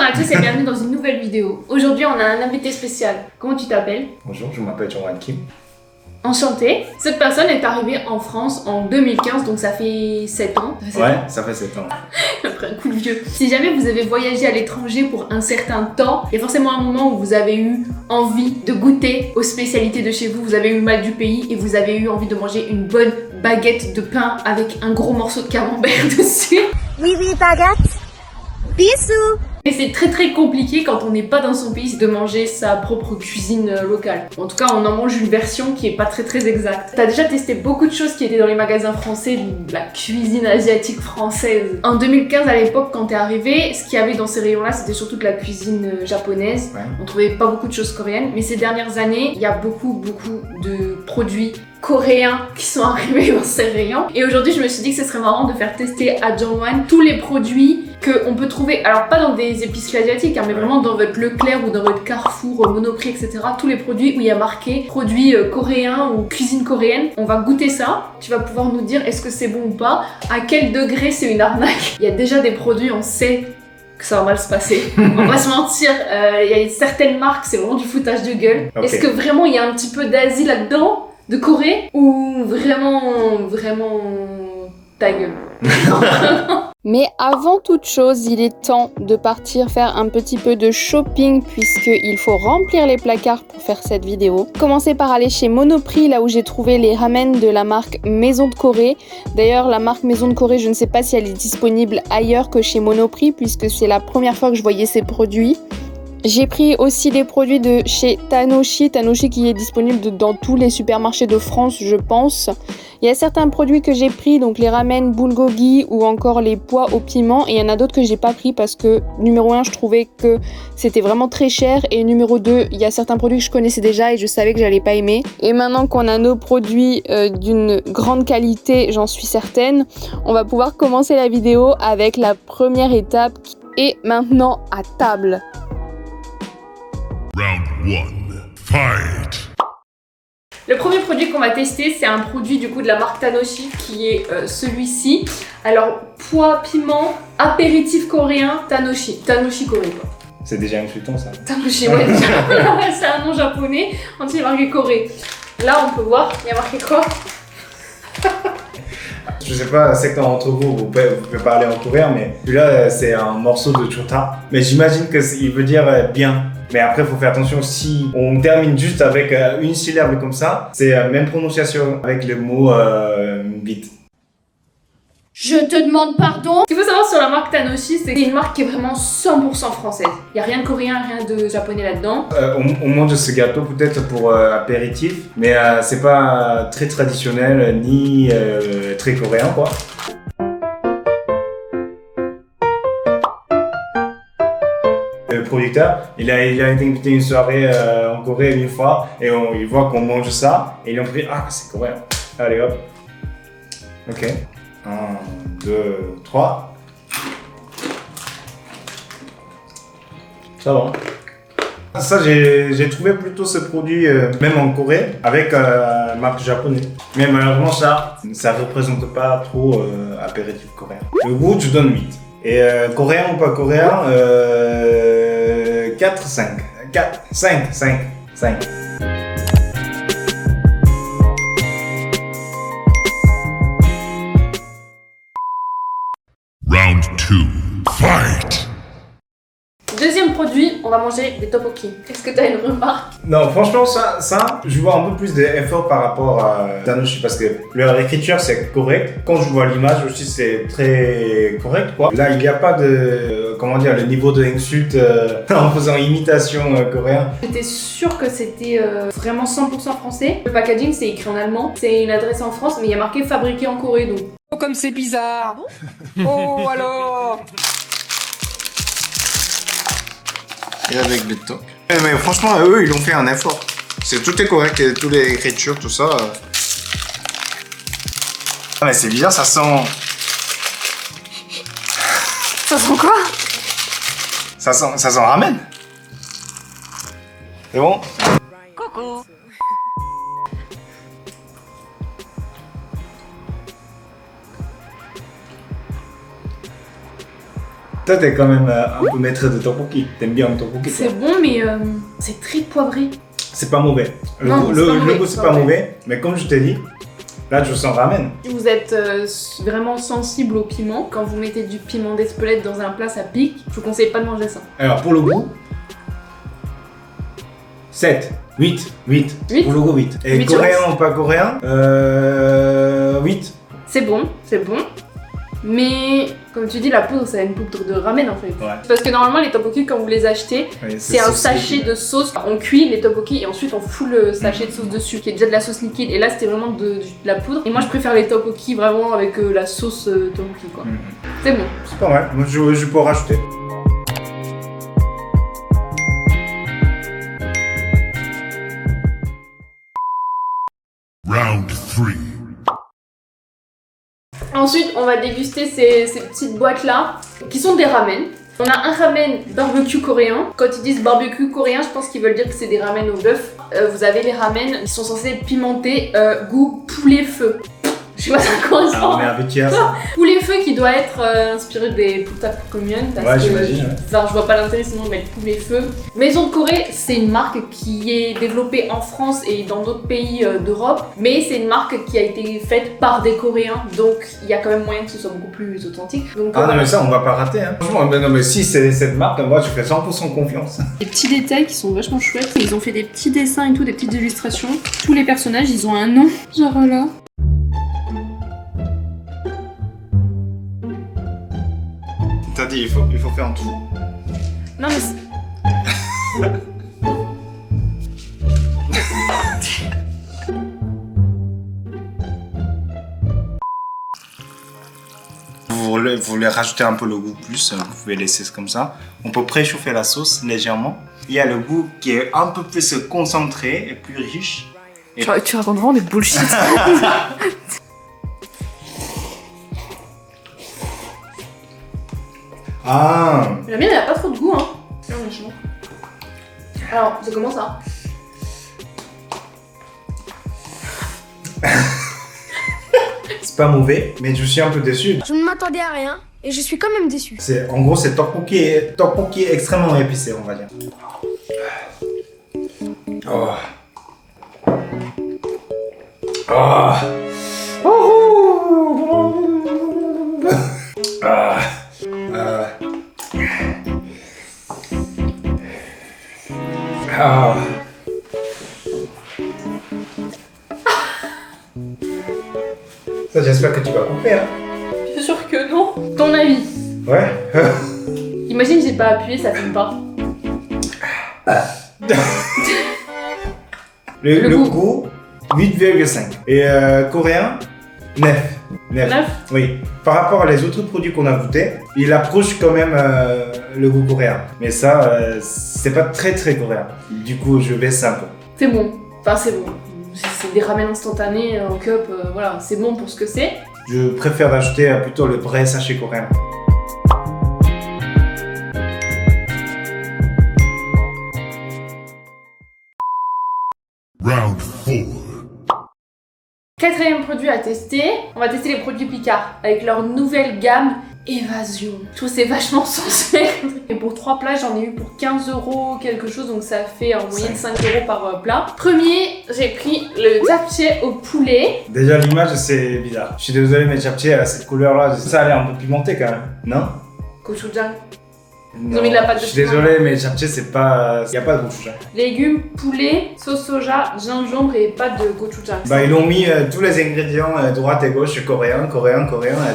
à tous et bienvenue dans une nouvelle vidéo. Aujourd'hui, on a un invité spécial. Comment tu t'appelles? Bonjour, je m'appelle Jongwan Kim. Enchanté. Cette personne est arrivée en France en 2015, donc ça fait 7 ans. Ça fait 7 ans. Après un coup de vieux. Si jamais vous avez voyagé à l'étranger pour un certain temps, il y a forcément un moment où vous avez eu envie de goûter aux spécialités de chez vous, vous avez eu mal du pays et vous avez eu envie de manger une bonne baguette de pain avec un gros morceau de camembert dessus. Oui, baguette. Bisous. Et c'est très compliqué quand on n'est pas dans son pays de manger sa propre cuisine locale. En tout cas, on en mange une version qui est pas très exacte. T'as déjà testé beaucoup de choses qui étaient dans les magasins français, de la cuisine asiatique française. En 2015, à l'époque, quand t'es arrivé, ce qu'il y avait dans ces rayons-là, c'était surtout de la cuisine japonaise. Ouais. On trouvait pas beaucoup de choses coréennes. Mais ces dernières années, il y a beaucoup de produits coréens qui sont arrivés dans ces rayons. Et aujourd'hui, je me suis dit que ce serait marrant de faire tester à Jongwan tous les produits qu'on peut trouver, alors pas dans des épiceries asiatiques, hein, mais vraiment dans votre Leclerc ou dans votre Carrefour, Monoprix, etc. Tous les produits où il y a marqué produits coréens ou cuisine coréenne. On va goûter ça. Tu vas pouvoir nous dire est-ce que c'est bon ou pas, à quel degré c'est une arnaque. Il y a déjà des produits, on sait que ça va mal se passer. On va se mentir, il y a certaines marques, c'est vraiment du foutage de gueule. Okay. Est-ce que vraiment il y a un petit peu d'Asie là-dedans? De Corée? Ou vraiment ta gueule? Mais avant toute chose, il est temps de partir faire un petit peu de shopping puisqu'il faut remplir les placards pour faire cette vidéo. Commencer par aller chez Monoprix, là où j'ai trouvé les ramen de la marque Maison de Corée. D'ailleurs, la marque Maison de Corée, je ne sais pas si elle est disponible ailleurs que chez Monoprix puisque c'est la première fois que je voyais ces produits. J'ai pris aussi des produits de chez Tanoshi qui est disponible dans tous les supermarchés de France, je pense. Il y a certains produits que j'ai pris, donc les ramen bulgogi ou encore les pois au piment, et il y en a d'autres que j'ai pas pris parce que numéro 1, je trouvais que c'était vraiment très cher, et numéro 2, il y a certains produits que je connaissais déjà et je savais que j'allais pas aimer. Et maintenant qu'on a nos produits d'une grande qualité, j'en suis certaine, on va pouvoir commencer la vidéo avec la première étape qui est maintenant à table. Round 1. Fight! Le premier produit qu'on va tester, c'est un produit du coup de la marque Tanoshi qui est celui-ci. Alors, pois, piment, apéritif coréen, Tanoshi Corée quoi. C'est déjà insultant ça. Tanoshi, ouais, c'est un nom japonais, en dessous il y a marqué Corée. Là, on peut voir, il y a marqué quoi? Je sais pas, certains d'entre vous pouvez parler en coréen, mais celui-là c'est un morceau de chota. Mais j'imagine qu'il veut dire bien. Mais après, il faut faire attention, si on termine juste avec une syllabe comme ça, c'est la même prononciation avec le mot vite. Je te demande pardon. Ce qu'il faut savoir sur la marque Tanoshi, c'est une marque qui est vraiment 100% française. Il n'y a rien de coréen, rien de japonais là-dedans. On mange ce gâteau peut-être pour apéritif, mais c'est pas très traditionnel ni très coréen quoi. Le producteur, il a été invité à une soirée en Corée une fois et il voit qu'on mange ça et ils ont pris ah c'est coréen. Allez hop. Ok. 1, 2, 3. Ça va. Ça j'ai trouvé plutôt ce produit même en Corée avec marque japonaise. Mais malheureusement ça représente pas trop apéritif coréen. Le goût je donne 8. Et coréen ou pas coréen 4, 5. 4, 5. Round 2. Fight! Deuxième produit, on va manger des tteokbokki. Est-ce que tu as une remarque? Non, franchement, ça, je vois un peu plus d'effort par rapport à Tanoshi parce que leur écriture c'est correct. Quand je vois l'image aussi, c'est très correct quoi. Là, il n'y a pas de, comment dire, le niveau de insulte en faisant imitation coréen. J'étais sûre que c'était vraiment 100% français. Le packaging, c'est écrit en allemand. C'est une adresse en France, mais il y a marqué fabriqué en Corée donc. Oh, comme c'est bizarre! Oh, alors! Et avec le toc. Mais franchement, eux, ils ont fait un effort. Tout est correct, toutes les écritures, tout ça. Ah mais c'est bizarre, ça sent... Ça sent quoi? Ça sent ramen. C'est bon? Coucou. Toi, t'es quand même un peu maître de tteokbokki. T'aimes bien le tteokbokki. C'est bon, mais c'est très poivré. C'est pas mauvais. Le Non, goût, c'est pas le mauvais, goût, c'est pas mauvais. Mais comme je t'ai dit, là, je sens ramen. Vous êtes vraiment sensible au piment. Quand vous mettez du piment d'Espelette dans un plat, ça pique. Je vous conseille pas de manger ça. Alors, pour le goût, 7, 8. 8? Pour le goût, 8. Et 8 coréen sur ou pas coréen, 8. C'est bon, c'est bon. Mais comme tu dis, la poudre, c'est une poudre de ramen en fait. Ouais. Parce que normalement, les tteokbokki, quand vous les achetez, Oui, c'est un sauce sachet liquide. de sauce. On cuit les tteokbokki et ensuite on fout le sachet de sauce dessus, qui est déjà de la sauce liquide. Et là, c'était vraiment de la poudre. Et moi, je préfère les tteokbokki vraiment avec la sauce tteokbokki quoi. C'est bon. C'est pas mal. Moi, je peux en rajouter. Round 3. Ensuite, on va déguster ces petites boîtes là, qui sont des ramen. On a un ramen barbecue coréen. Quand ils disent barbecue coréen, je pense qu'ils veulent dire que c'est des ramen au bœuf. Vous avez les ramen qui sont censés être pimentés, goût poulet feu. Je sais pas ça Ah, correspond. on est habitué à ça. Poulet feu qui doit être inspiré des putak communes. Ouais, j'imagine. Ouais. Enfin, je vois pas l'intérêt sinon de mettre poulet feu. Maison de Corée, c'est une marque qui est développée en France et dans d'autres pays d'Europe, mais c'est une marque qui a été faite par des Coréens, donc il y a quand même moyen que ce soit beaucoup plus authentique. Donc, Ah non, mais ça, on va pas rater. Hein. Franchement, non, mais si c'est cette marque, moi, je fais 100% confiance. des petits détails qui sont vachement chouettes. Ils ont fait des petits dessins et tout, des petites illustrations. Tous les personnages, ils ont un nom. Genre là. T'as dit, il faut faire en tout. Non mais Vous voulez rajouter un peu le goût plus, vous pouvez laisser comme ça. On peut préchauffer la sauce légèrement. Il y a le goût qui est un peu plus concentré et plus riche. Et tu racontes vraiment des bullshit. Ah, La mienne, elle a pas trop de goût, hein. Là, on est chaud. Alors, c'est comment ça? c'est pas mauvais, mais je suis un peu déçu. Je ne m'attendais à rien et je suis quand même déçu. En gros, c'est tteokbokki extrêmement épicé, on va dire. Oh. Oh. Ah. Ah. Ça, j'espère que tu vas couper, hein. Je suis sûre que non. Ton avis? Ouais. Imagine, j'ai pas appuyé, ça filme pas. Le goût. goût, 8,5. Et coréen, 9. 9. 9? Oui. Par rapport à les autres produits qu'on a goûtés, il approche quand même le goût coréen. Mais ça, c'est pas très très coréen. Du coup, je baisse un peu. C'est bon. Enfin, c'est bon. C'est des ramen instantanés en cup, voilà. C'est bon pour ce que c'est. Je préfère ajouter plutôt le vrai sachet coréen. Round 4. Quatrième produit à tester, on va tester les produits Picard avec leur nouvelle gamme Évasion. Je trouve que c'est vachement sensé. Et pour 3 plats, j'en ai eu pour 15 € quelque chose, donc ça fait en moyenne 5 € par plat. Premier, j'ai pris le japchae au poulet. Déjà, l'image, c'est bizarre. Je suis désolé, mais japchae a cette couleur-là. Ça a l'air un peu pimenté quand même. Non? Gochujang. Non. ont mis de la pâte de Je suis piment. désolé, mais japchae, c'est pas. Y a pas de gochujang. Légumes, poulet, sauce soja, gingembre et pâte de gochujang. Bah, ils ont mis tous les ingrédients droite et gauche, coréen,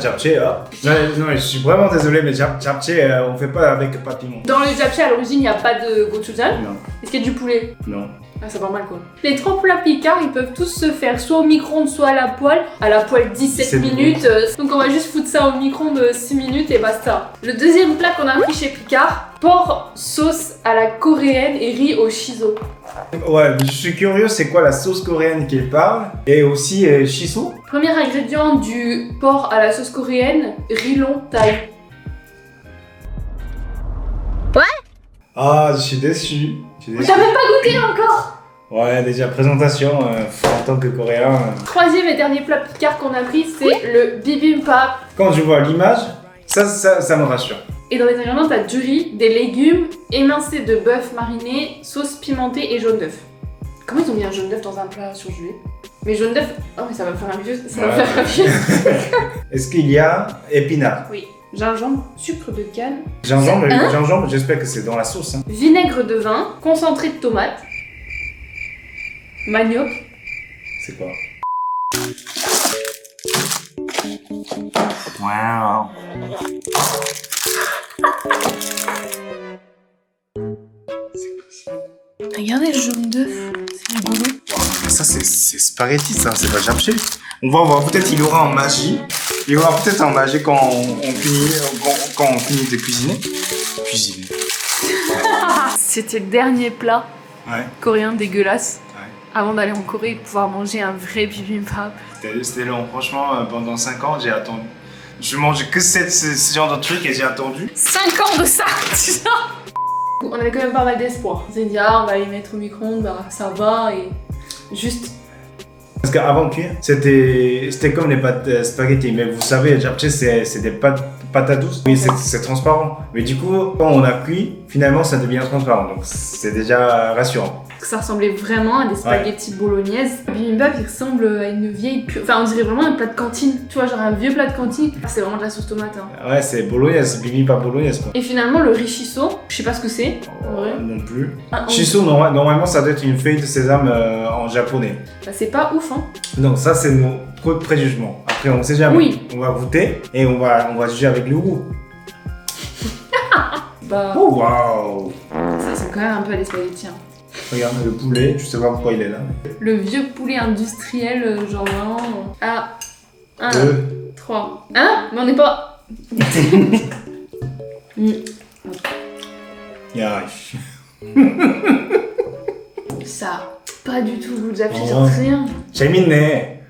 japchae, hop. Non, mais je suis vraiment désolé, mais japchae, on fait pas avec pas de piment. Dans le japchae, à l'origine, il n'y a pas de gochujang. Non, Est-ce qu'il y a du poulet? non. Ah, c'est pas mal quoi. Les 3 plats Picard, ils peuvent tous se faire soit au micro-ondes, soit à la poêle. À la poêle 17 17 minutes. Donc on va juste foutre ça au micro-ondes 6 minutes et basta. Le deuxième plat qu'on a pris chez Picard, porc sauce à la coréenne et riz au shiso. Ouais, mais je suis curieux, c'est quoi la sauce coréenne qu'il parle? Et aussi shiso? Premier ingrédient du porc à la sauce coréenne, riz long thaï. Ah, je suis déçu. J'avais pas goûté encore. Ouais, déjà présentation, en tant que coréen. Troisième et dernier plat Picard qu'on a pris, c'est le bibimbap. Quand je vois l'image, ça me rassure. Et dans les ingrédients, t'as du riz, des légumes, émincé de bœuf mariné, sauce pimentée et jaune d'œuf. Comment ils ont mis un jaune d'œuf dans un plat surgelé? Mais jaune d'œuf, oh mais ça va me faire un vieux, ça va me faire un vieux. Est-ce qu'il y a épinards? Oui, gingembre, sucre de canne, Gingembre, j'espère que c'est dans la sauce. Hein. vinaigre de vin, concentré de tomate, manioc. C'est quoi? Wow. Regardez le jaune d'œuf, c'est rigolo. Ça, c'est spaghetti, ça, c'est pas japchae. On va voir, peut-être il y aura en magie. Il y aura peut-être en magie quand on finit de cuisiner. C'était le dernier plat Ouais. coréen dégueulasse. Ouais. Avant d'aller en Corée et de pouvoir manger un vrai bibimbap. C'était long, franchement, pendant 5 ans, j'ai attendu. Je mangeais que ce genre de truc et j'ai attendu. 5 ans de ça, tu sais. On avait quand même pas mal d'espoir. On s'est dit, ah, on va les mettre au micro-ondes, bah, ça va, et juste. Parce qu'avant cuire, c'était comme les pâtes spaghetti. Mais vous savez, japchae, c'est des pâtes à douce. Oui, c'est transparent. Mais du coup, quand on a cuit, finalement, ça devient transparent. Donc, c'est déjà rassurant. Ça ressemblait vraiment à des spaghettis bolognaises. Le bibimbap, il ressemble à une vieille... Enfin, on dirait vraiment un plat de cantine. Tu vois, genre un vieux plat de cantine. C'est vraiment de la sauce tomate. Hein. Ouais, c'est bolognaise, bibimbap bolognaise, quoi. Et finalement, le riz shiso, je sais pas ce que c'est. En vrai. Non plus. Ah, Shiso, normalement, ça doit être une feuille de sésame en japonais. Bah, c'est pas ouf, hein. Donc, ça, c'est nos préjugements. Après, on sait jamais. Oui. On va goûter et on va juger avec le goût. Bah, Oh, waouh! ça c'est quand même un peu à des spaghettis. Hein. Regarde le poulet, je sais pas pourquoi il est là. Le vieux poulet industriel, genre vraiment... Ah, 1, 2. 3. Hein? Mais on n'est pas... Yeah. Ça a pas du tout le goût de japchae, Oh. genre rien. 재밌네.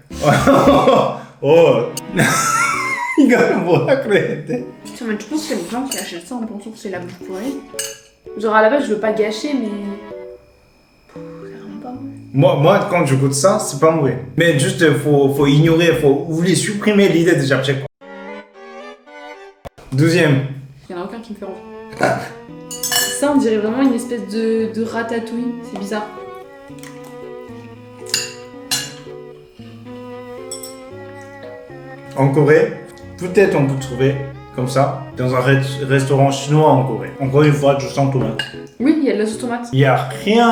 Oh. 이거는 뭐라 그래? Putain, mais tu penses qu'il y a des gens qui achètent ça en pensant que c'est la bouffe pour elle? Genre à la base, je veux pas gâcher, mais... C'est vraiment pas bon. Moi, quand je goûte ça, c'est pas mauvais. Mais juste, faut ignorer, faut oublier, supprimer l'idée de japchae. Deuxième. Il y en a aucun qui me fait envie. Ça, on dirait vraiment une espèce de ratatouille. C'est bizarre. En Corée, peut-être on peut trouver comme ça dans un restaurant chinois en Corée. Encore une fois, je sens tomate. Oui, il y a de la sauce tomate. Il n'y a rien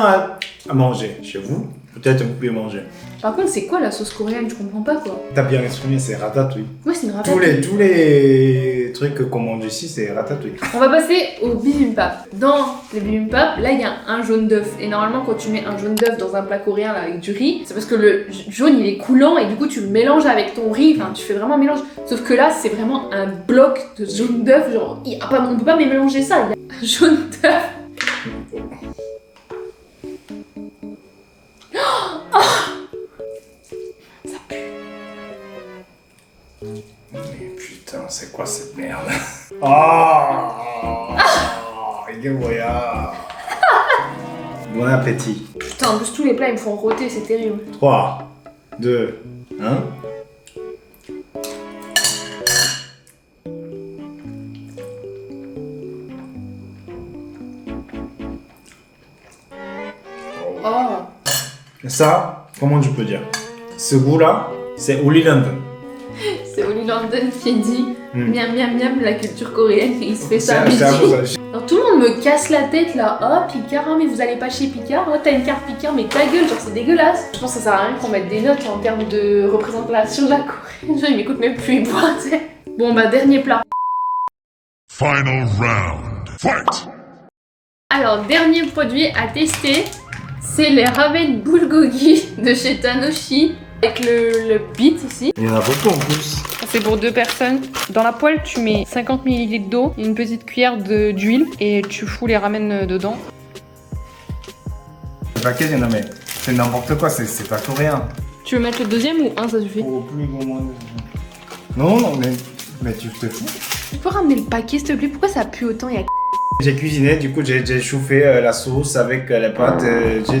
à manger chez vous. Peut-être vous pouvez manger. Par contre, c'est quoi la sauce coréenne? Je comprends pas, quoi. T'as bien exprimé, c'est ratatouille. Ouais, c'est une ratatouille. Tous les trucs qu'on mange ici, c'est ratatouille. On va passer au bibimbap. Dans les bibimbap, là, il y a un jaune d'œuf. Et normalement, quand tu mets un jaune d'œuf dans un plat coréen là, avec du riz, c'est parce que le jaune, il est coulant et du coup, tu le mélanges avec ton riz. Enfin, tu fais vraiment un mélange. Sauf que là, c'est vraiment un bloc de jaune d'œuf. Genre, on peut pas mélanger ça. Il y a un jaune d'œuf. Mais putain, c'est quoi cette merde? Oh, 이게 뭐야? Bon appétit. Putain, en plus, tous les plats, ils me font rôter, c'est terrible. 3, 2, 1. Oh. Ça, comment je peux dire? Ce goût-là, c'est Oli London. C'est Oli London qui dit miam miam miam la culture coréenne et il se fait ça à C'est midi. un peu ça. Alors tout le monde me casse la tête là, oh Picard, oh, mais vous allez pas chez Picard, oh t'as une carte Picard, mais ta gueule, genre c'est dégueulasse. Je pense que ça sert à rien qu'on mette des notes en termes de représentation de la Corée. Genre ils m'écoutent même plus, ils boivent, tu sais. Bon bah dernier plat. Final round. Fight! Alors dernier produit à tester, c'est les ramen bulgogi de chez Tanoshi. Avec le beet ici. Il y en a beaucoup en plus. C'est pour 2 personnes. Dans la poêle, tu mets 50 ml d'eau, une petite cuillère d'huile et tu fous les ramen dedans. Le paquet, il y en a, mais c'est n'importe quoi, c'est pas coréen. Tu veux mettre le deuxième ou un, ça suffit? Au plus grand moins. Non, mais tu te fous. Tu peux ramener le paquet s'il te plaît? Pourquoi ça pue autant? Il y a... J'ai cuisiné, du coup j'ai chauffé la sauce avec les pâtes.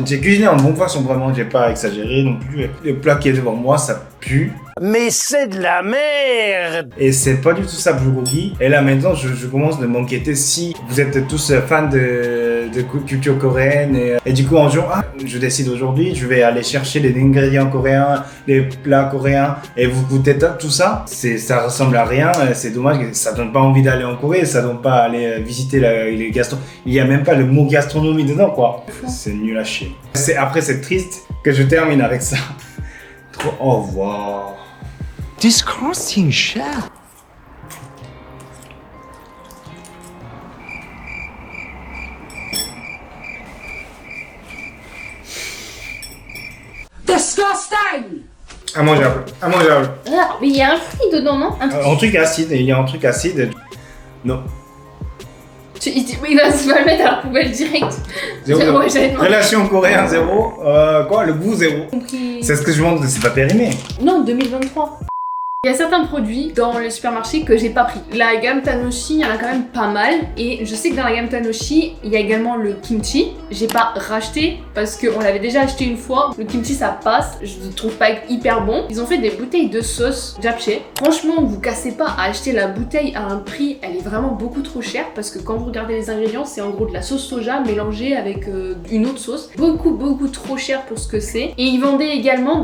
J'ai cuisiné en bonne façon, vraiment, j'ai pas exagéré non plus. Le plat qui est devant moi, ça pue. Mais c'est de la merde. Et c'est pas du tout ça bulgogi. Et là maintenant je commence de m'inquiéter si vous êtes tous fans de culture coréenne et du coup en jour je décide aujourd'hui je vais aller chercher les ingrédients coréens, les plats coréens et vous goûtez tout ça. Ça ressemble à rien, c'est dommage, ça donne pas envie d'aller en Corée, ça donne pas aller visiter les gastronomies. Il y a même pas le mot gastronomie dedans quoi. C'est nul à chier. Après c'est triste que je termine avec ça. Trop au revoir. Disgusting shit. Disgusting! Immangeable. Immangeable. Ah, mais il y a un fruit dedans, non? Un truc acide, il y a un truc acide. Non. Il va le mettre à la poubelle direct. Zéro. Ouais, j'avais demandé. Relation coréen zéro. Quoi? Le goût zéro. C'est ce que je demande, c'est pas périmé. Non, 2023. Il y a certains produits dans le supermarché que j'ai pas pris. La gamme Tanoshi, il y en a quand même pas mal. Et je sais que dans la gamme Tanoshi, il y a également le kimchi. J'ai pas racheté parce qu'on l'avait déjà acheté une fois. Le kimchi, ça passe. Je le trouve pas hyper bon. Ils ont fait des bouteilles de sauce japchae. Franchement, vous cassez pas à acheter la bouteille à un prix. Elle est vraiment beaucoup trop chère parce que quand vous regardez les ingrédients, c'est en gros de la sauce soja mélangée avec une autre sauce. Beaucoup trop cher pour ce que c'est. Et ils vendaient également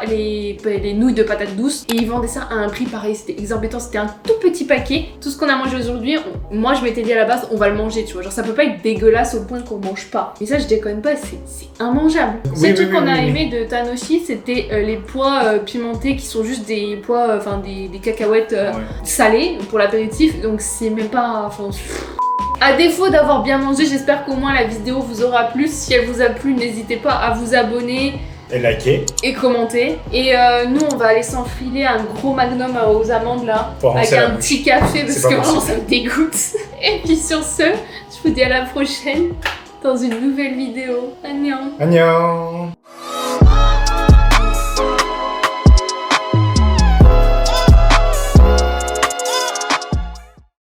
les nouilles de patates douces. Et ils vendaient ça à un prix pareil, c'était exorbitant, c'était un tout petit paquet. Tout ce qu'on a mangé aujourd'hui, moi je m'étais dit à la base, on va le manger, tu vois. Genre ça peut pas être dégueulasse au point qu'on mange pas. Mais ça je déconne pas, c'est immangeable. Oui, Le truc qu'on a aimé de Tanoshi, c'était les pois pimentés qui sont juste des pois, enfin des cacahuètes salées pour l'apéritif. Donc c'est même pas... À défaut d'avoir bien mangé, j'espère qu'au moins la vidéo vous aura plu. Si elle vous a plu, n'hésitez pas à vous abonner. Et liker. Et commenter. Et nous, on va aller s'enfiler un gros magnum aux amandes là. Pour avec un petit café parce que vraiment possible. ça me dégoûte. Et puis sur ce, je vous dis à la prochaine dans une nouvelle vidéo. Annyeong. Annyeong.